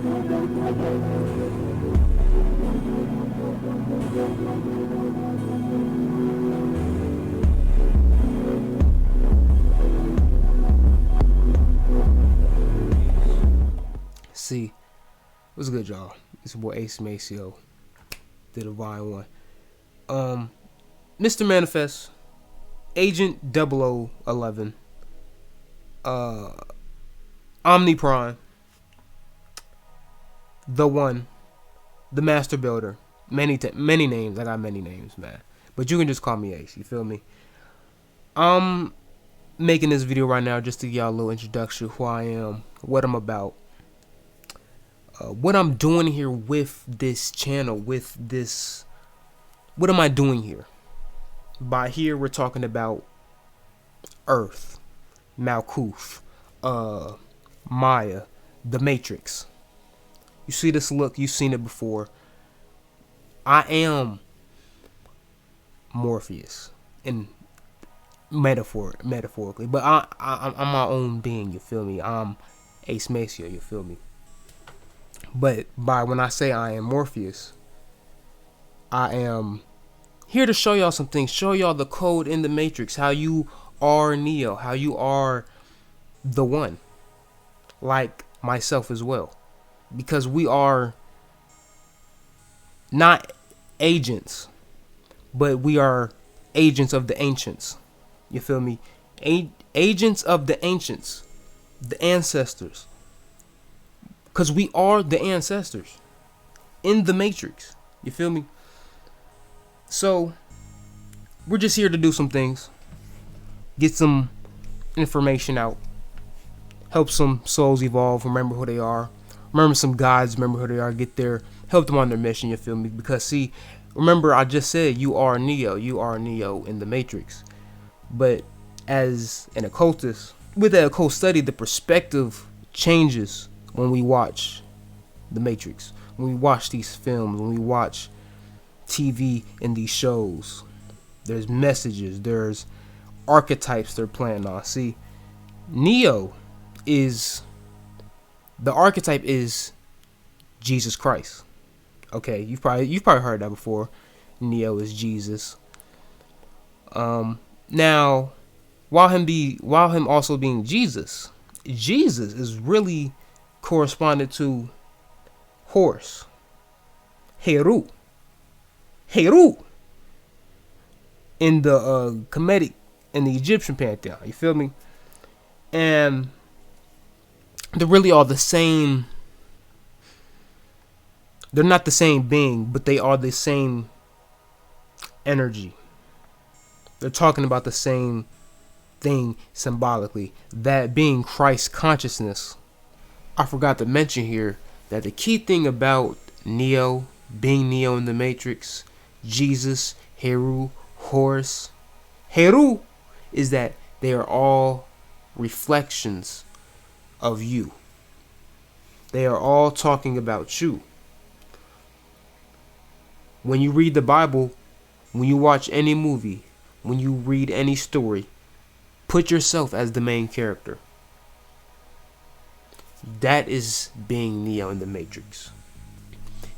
See, what's good, y'all? It's your boy Is Acemaceo, the Divine One. Mr. Manifest, Agent 0011, Omni Prime, the One, the Master Builder. Many names. I got many names, man. But you can just call me Ace. You feel me? I'm making this video right now just to give y'all a little introduction to who I am, what I'm about. What I'm doing here with this channel, what am I doing here? By here, we're talking about Earth, Malkuth, Maya, the Matrix. You see this look, you've seen it before. I am Morpheus, in metaphorically, but I'm my own being, you feel me? I'm Acemaceo, you feel me? But when I say I am Morpheus, I am here to show y'all some things, show y'all the code in the Matrix, how you are Neo, how you are the One, like myself as well. Because we are not agents, but we are agents of the ancients. You feel me? Agents of the ancients, the ancestors. Because we are the ancestors in the Matrix. You feel me? So, we're just here to do some things. Get some information out. Help some souls evolve. Remember who they are. Remember some gods. Remember who they are. Get there. Help them on their mission. You feel me? Because, see, remember I just said you are Neo. You are Neo in the Matrix. But as an occultist, with the occult study, the perspective changes when we watch the Matrix, when we watch these films, when we watch TV and these shows. There's messages, there's archetypes they're playing on. See, Neo is, the archetype is Jesus Christ. Okay, you've probably heard that before. Neo is Jesus. Now, while him also being Jesus is really corresponded to horse, Heru in the Kemetic, in the Egyptian pantheon. You feel me? And they're really all the same. They're not the same being, but they are the same energy. They're talking about the same thing symbolically, that being Christ consciousness. I forgot to mention here that the key thing about Neo, being Neo in the Matrix, Jesus, Heru, Horus, Heru, is that they are all reflections of you. They are all talking about you. When you read the Bible, when you watch any movie, when you read any story, put yourself as the main character. That is being Neo in the Matrix.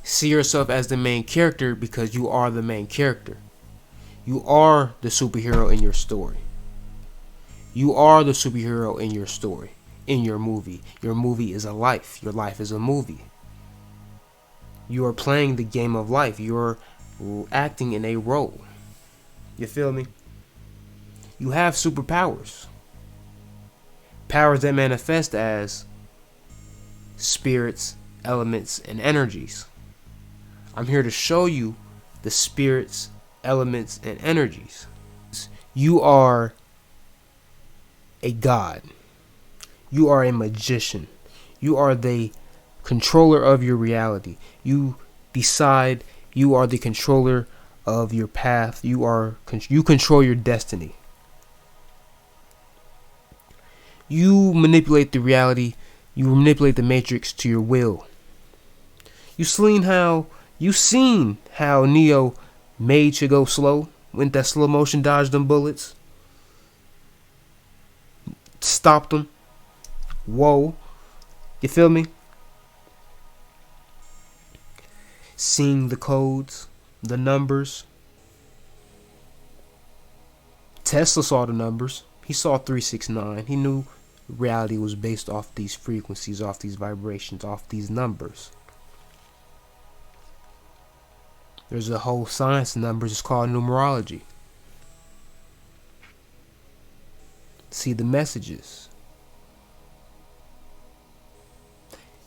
See yourself as the main character because you are the main character. You are the superhero in your story. You are the superhero in your story, in your movie. Your movie is a life. Your life is a movie. You are playing the game of life. You're acting in a role. You feel me? You have superpowers. Powers that manifest as spirits, elements, and energies. I'm here to show you the spirits, elements, and energies. You are a god. You are a magician. You are the controller of your reality. You decide. You are the controller of your path. You control your destiny. You manipulate the reality. You manipulate the Matrix to your will. You seen how Neo made you go slow? Went that slow motion, dodged them bullets, stopped them. Whoa, you feel me? seeing the codes, the numbers. Tesla saw the numbers. He saw 369. He knew reality was based off these frequencies, off these vibrations, off these numbers. There's a whole science of numbers. It's called numerology. See the messages.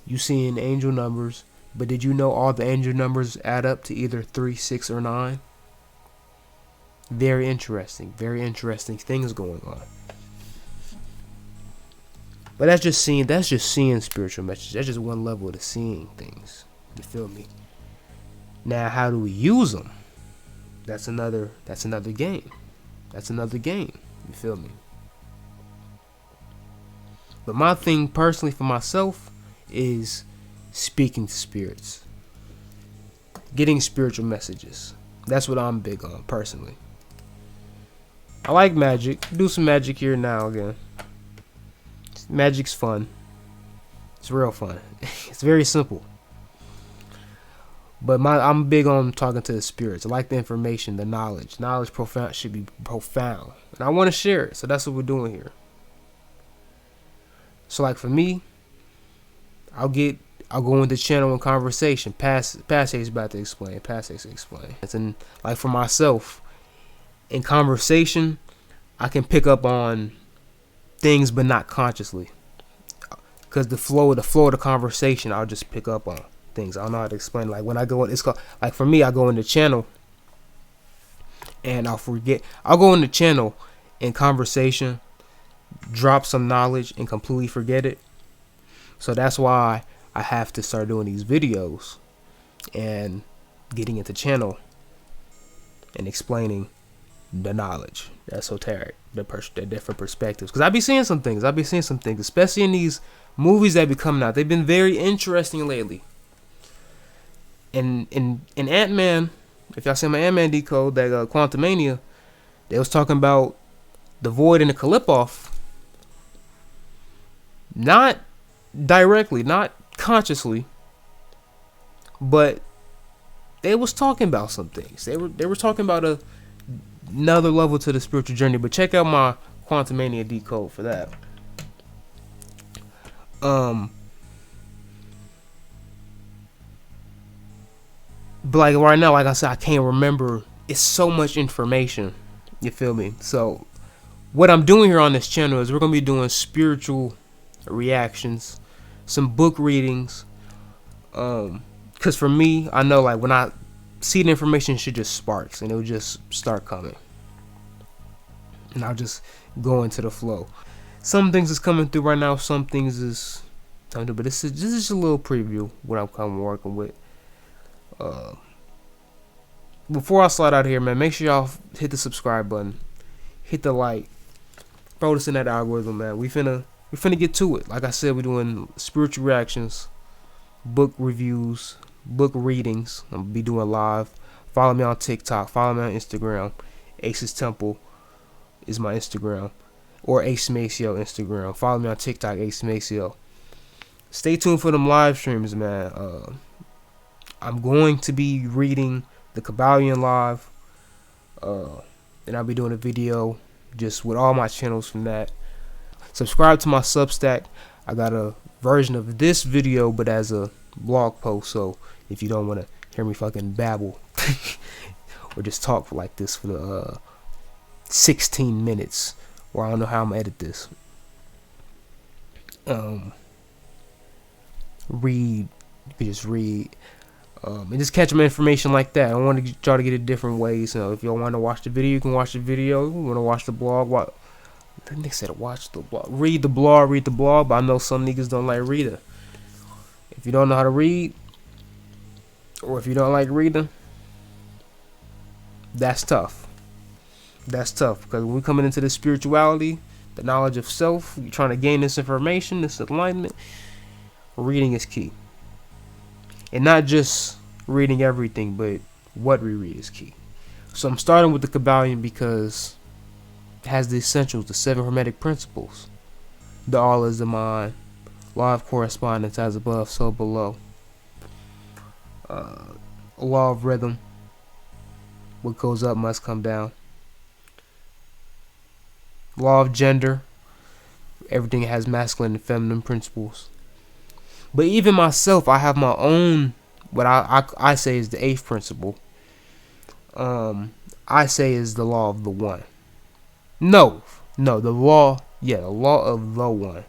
You seeing angel numbers, but did you know all the angel numbers add up to either 3, 6, or 9? Very interesting things going on. But that's just seeing spiritual messages. That's just one level of seeing things. You feel me? Now, how do we use them? That's another game. That's another game. You feel me? But my thing personally for myself is speaking to spirits. Getting spiritual messages. That's what I'm big on personally. I like magic. Do some magic here and now again. Magic's fun. It's real fun. It's very simple. But I'm big on talking to the spirits. I like the information, the knowledge. Knowledge should be profound. And I want to share it. So that's what we're doing here. So like for me, I'll go into channel and conversation. Passage about to explain. Passage explain. And like for myself, in conversation, I can pick up on things, but not consciously. Because the flow of the conversation, I'll just pick up on things. I don't know how to explain. Like when I go, it's called, like for me, I go in the channel and I'll forget. I'll go in the channel in conversation, drop some knowledge and completely forget it. So that's why I have to start doing these videos and getting into channel and explaining the knowledge, the esoteric, the different perspectives. Because I be seeing some things, especially in these movies that be coming out. They've been very interesting lately. In Ant-Man, if y'all see my Ant-Man decode, that Quantumania, they was talking about the Void and the Kalipov. Not directly, not consciously, but they was talking about some things. They were talking about another level to the spiritual journey. But check out my Quantumania decode for that. But like right now, like I said, I can't remember. It's so much information. You feel me? So what I'm doing here on this channel is we're gonna be doing spiritual reactions, some book readings. Cause for me, I know like when I see the information, shit just sparks and it'll just start coming, and I'll just go into the flow. Some things is coming through right now. Some things is time to, but this is just a little preview what I'm kind of working with. Before I slide out of here, man, make sure y'all hit the subscribe button, hit the like, throw this in that algorithm, man. We finna get to it. Like I said, we're doing spiritual reactions, book reviews, book readings. I'm gonna be doing live. Follow me on TikTok. Follow me on Instagram. Ace's Temple is my Instagram, or Is Acemaceo Instagram. Follow me on TikTok, Is Acemaceo. Stay tuned for them live streams, man. I'm going to be reading the Kabbalion live, and I'll be doing a video just with all my channels from that. Subscribe to my Substack. I got a version of this video, but as a blog post. So if you don't want to hear me fucking babble or just talk like this for the 16 minutes, or I don't know how I'm gonna edit this. Read, you can just read. And just catch my information like that. I want to try to get it different ways. You know, if you want to watch the video, you can watch the video. You want to watch the blog? What? That nigga said watch the blog. Read the blog. But I know some niggas don't like reading. If you don't know how to read, or if you don't like reading, that's tough. That's tough, because when we're coming into the spirituality, the knowledge of self, you're trying to gain this information, this enlightenment, reading is key. And not just reading everything, but what we read is key. So I'm starting with the Kabbalion because it has the essentials, the 7 hermetic principles. The all is the mind. Law of correspondence, as above, so below. a law of rhythm. What goes up must come down. Law of gender. Everything has masculine and feminine principles. But even myself, I have my own, what I say is the eighth principle. I say is the law of the one. No, the law, the law of the one.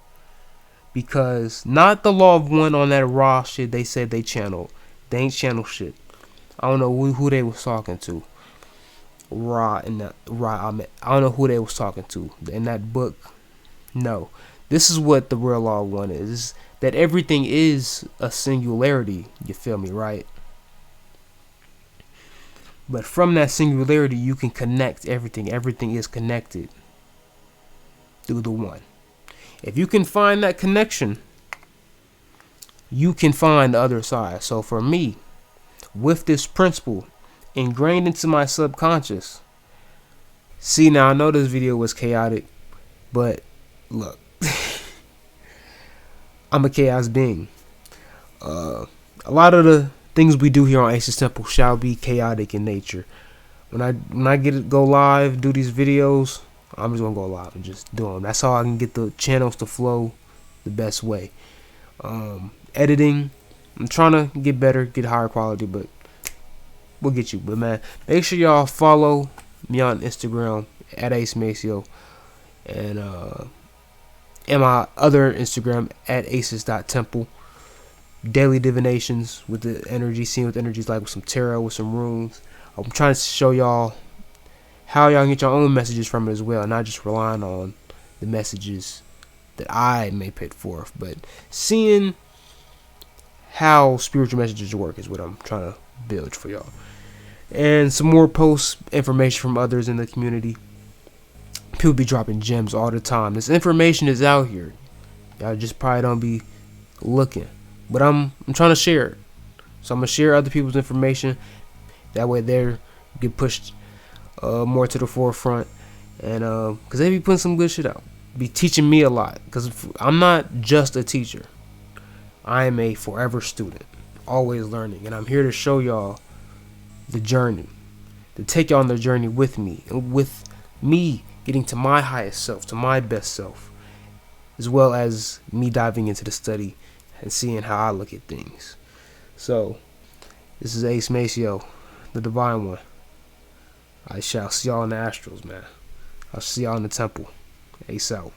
Because not the law of one on that raw shit they said they channeled. They ain't channel shit. I don't know who they was talking to. I don't know who they was talking to in that book. No, this is what the real law of one is. That everything is a singularity. You feel me, right? But from that singularity, you can connect everything. Everything is connected through the one. If you can find that connection, you can find the other side. So for me, with this principle ingrained into my subconscious, see, now I know this video was chaotic, but look, I'm a chaos being. A lot of the things we do here on Ace's Temple shall be chaotic in nature. When I go live, do these videos, I'm just gonna go live and just do them. That's how I can get the channels to flow the best way. Editing, I'm trying to get better, get higher quality, but we'll get you. But man, make sure y'all follow me on Instagram at Acemaceo, and my other Instagram at aces.temple. Daily divinations with the energy, seeing what the energy's like with some tarot, with some runes. I'm trying to show y'all how y'all can get your own messages from it as well, not just relying on the messages that I may put forth, but seeing how spiritual messages work is what I'm trying to build for y'all. And some more posts, information from others in the community. People be dropping gems all the time. This information is out here. Y'all just probably don't be looking. But I'm trying to share it. So I'm going to share other people's information. That way they get pushed more to the forefront. And because they be putting some good shit out. Be teaching me a lot. Because I'm not just a teacher. I am a forever student. Always learning. And I'm here to show y'all the journey. To take y'all on the journey with me. And with me getting to my highest self. To my best self. As well as me diving into the study and seeing how I look at things. So, this is Acemaceo, the Divine One. I shall see y'all in the astrals, man. I'll see y'all in the temple. Ace out.